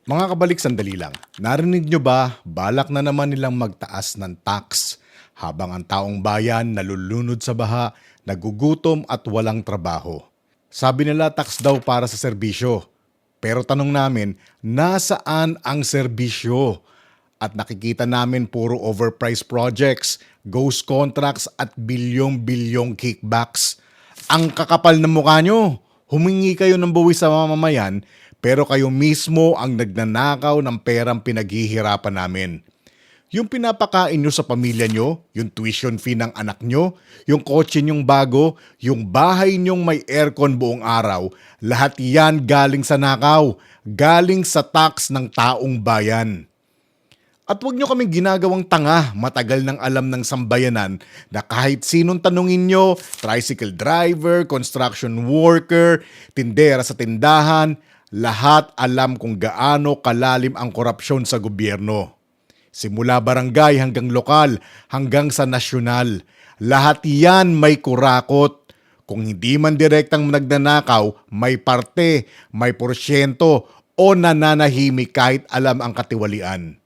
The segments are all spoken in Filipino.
Mga kabalik, sandali lang. Narinig nyo ba, balak na naman nilang magtaas ng tax habang ang taong bayan nalulunod sa baha, nagugutom at walang trabaho. Sabi nila tax daw para sa serbisyo. Pero tanong namin, nasaan ang serbisyo? At nakikita namin puro overpriced projects, ghost contracts at bilyong-bilyong kickbacks. Ang kakapal ng mukha nyo. Humingi kayo ng buwis sa mamamayan, pero kayo mismo ang nagnanakaw ng perang pinaghihirapan namin. Yung pinapakain nyo sa pamilya nyo, yung tuition fee ng anak nyo, yung kotse nyong bago, yung bahay nyong may aircon buong araw, lahat yan galing sa nakaw, galing sa tax ng taong bayan. At huwag nyo kaming ginagawang tanga, matagal nang alam ng sambayanan na kahit sinong tanungin nyo, tricycle driver, construction worker, tindera sa tindahan, lahat alam kung gaano kalalim ang korupsyon sa gobyerno. Simula barangay hanggang lokal, hanggang sa nasyonal, lahat yan may kurakot. Kung hindi man direktang nagnanakaw, may parte, may porsyento o nananahimik kahit alam ang katiwalian.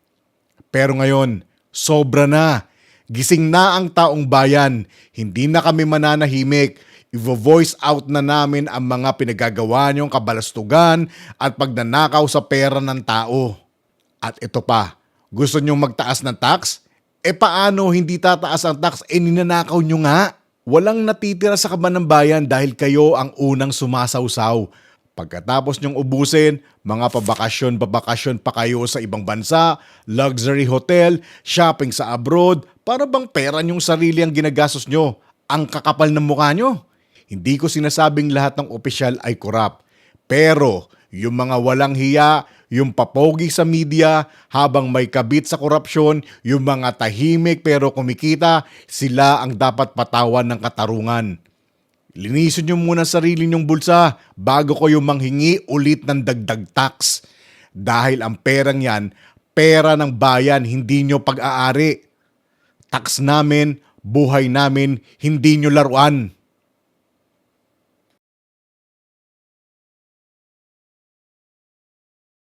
Pero ngayon, sobra na. Gising na ang taong bayan. Hindi na kami mananahimik. Ivo-voice out na namin ang mga pinagagawa niyong kabalastugan at pagnanakaw sa pera ng tao. At ito pa, gusto niyong magtaas ng tax? E paano hindi tataas ang tax? E ninanakaw niyo nga. Walang natitira sa kaban ng bayan dahil kayo ang unang sumasawsaw. Pagkatapos niyong ubusin, mga pabakasyon pa kayo sa ibang bansa, luxury hotel, shopping sa abroad, para bang pera niyong sarili ang ginagastos niyo. Ang kakapal ng mukha niyo. Hindi ko sinasabing lahat ng opisyal ay korap. Pero yung mga walang hiya, yung papogi sa media habang may kabit sa korupsyon, yung mga tahimik pero kumikita, sila ang dapat patawan ng katarungan. Linisin niyo muna sarili niyong bulsa bago kayo manghingi ulit ng dagdag tax. Dahil ang perang yan, pera ng bayan, hindi niyo pag-aari. Tax namin, buhay namin, hindi niyo laruan.